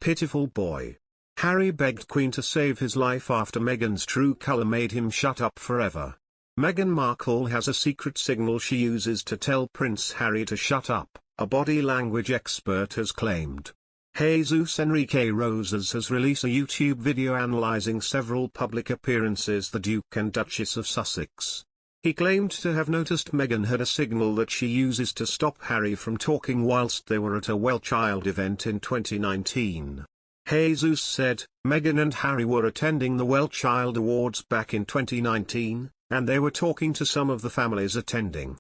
pitiful boy. Harry begged Queen to save his life after Meghan's true colour made him shut up forever. Meghan Markle has a secret signal she uses to tell Prince Harry to shut up, a body language expert has claimed. Jesus Enrique Rosas has released a YouTube video analysing several public appearances the Duke and Duchess of Sussex. He claimed to have noticed Meghan had a signal that she uses to stop Harry from talking whilst they were at a Well Child event in 2019. Jesus said, Meghan and Harry were attending the Well Child Awards back in 2019, and they were talking to some of the families attending.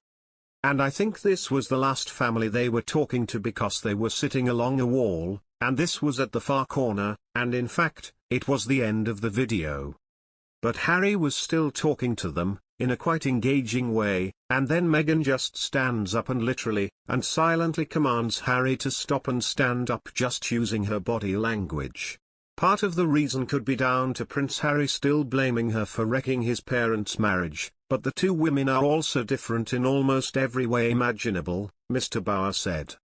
And I think this was the last family they were talking to because they were sitting along a wall, and this was at the far corner, and in fact, it was the end of the video. But Harry was still talking to them, in a quite engaging way, and then Meghan just stands up and literally, and silently commands Harry to stop and stand up just using her body language. Part of the reason could be down to Prince Harry still blaming her for wrecking his parents' marriage, but the two women are also different in almost every way imaginable, Mr. Bauer said.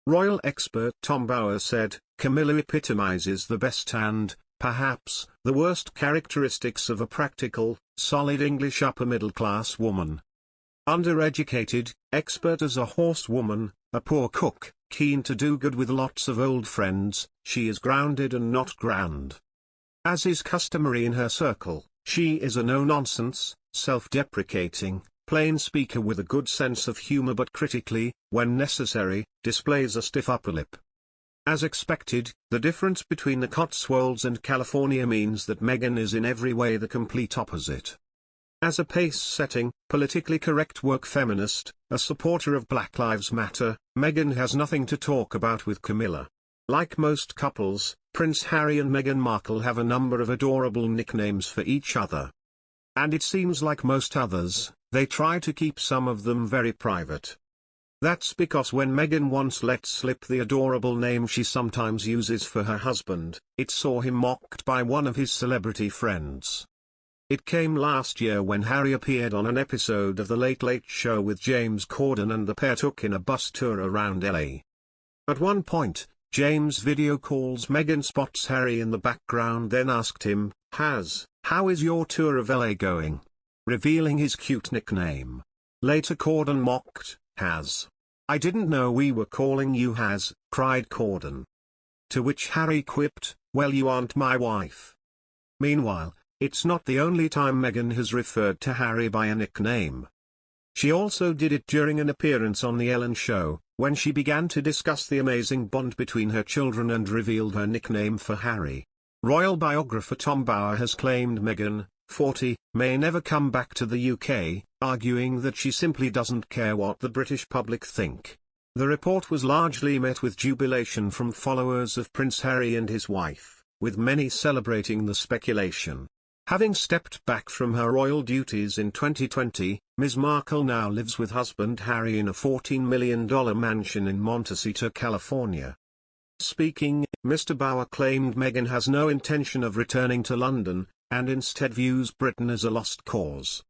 Royal expert Tom Bauer said, Camilla epitomises the best and, perhaps, the worst characteristics of a practical, solid English upper-middle-class woman. Undereducated, expert as a horsewoman, a poor cook, keen to do good with lots of old friends, she is grounded and not grand. As is customary in her circle, she is a no-nonsense, self-deprecating, plain speaker with a good sense of humour but critically, when necessary, displays a stiff upper lip. As expected, the difference between the Cotswolds and California means that Meghan is in every way the complete opposite. As a pace-setting, politically correct woke feminist, a supporter of Black Lives Matter, Meghan has nothing to talk about with Camilla. Like most couples, Prince Harry and Meghan Markle have a number of adorable nicknames for each other. And it seems like most others, they try to keep some of them very private. That's because when Meghan once let slip the adorable name she sometimes uses for her husband, it saw him mocked by one of his celebrity friends. It came last year when Harry appeared on an episode of The Late Late Show with James Corden and the pair took in a bus tour around LA. At one point, James video calls Meghan, spots Harry in the background, then asked him, how is your tour of LA going? Revealing his cute nickname. Later Corden mocked, I didn't know we were calling you Has, cried Corden. To which Harry quipped, well, you aren't my wife. Meanwhile, it's not the only time Meghan has referred to Harry by a nickname. She also did it during an appearance on The Ellen Show, when she began to discuss the amazing bond between her children and revealed her nickname for Harry. Royal biographer Tom Bauer has claimed Meghan, 40, may never come back to the UK, arguing that she simply doesn't care what the British public think. The report was largely met with jubilation from followers of Prince Harry and his wife, with many celebrating the speculation. Having stepped back from her royal duties in 2020, Ms. Markle now lives with husband Harry in a $14 million mansion in Montecito, California. Speaking, Mr. Bauer claimed Meghan has no intention of returning to London, and instead views Britain as a lost cause.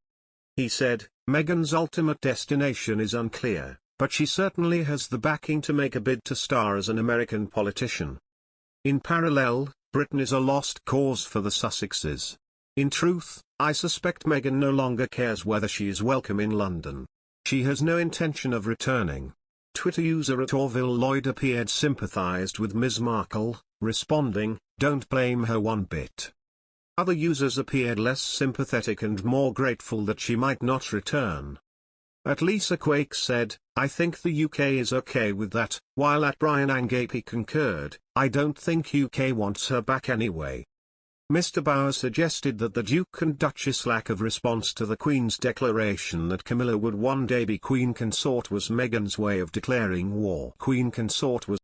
He said, Meghan's ultimate destination is unclear, but she certainly has the backing to make a bid to star as an American politician. In parallel, Britain is a lost cause for the Sussexes. In truth, I suspect Meghan no longer cares whether she is welcome in London. She has no intention of returning. Twitter user @OrvilleLloyd appeared sympathized with Ms. Markle, responding, don't blame her one bit. Other users appeared less sympathetic and more grateful that she might not return. Lisa Quake said, I think the UK is okay with that, while @Brian Angapi concurred, I don't think UK wants her back anyway. Mr. Bauer suggested that the Duke and Duchess' lack of response to the Queen's declaration that Camilla would one day be Queen Consort was Meghan's way of declaring war. Queen Consort was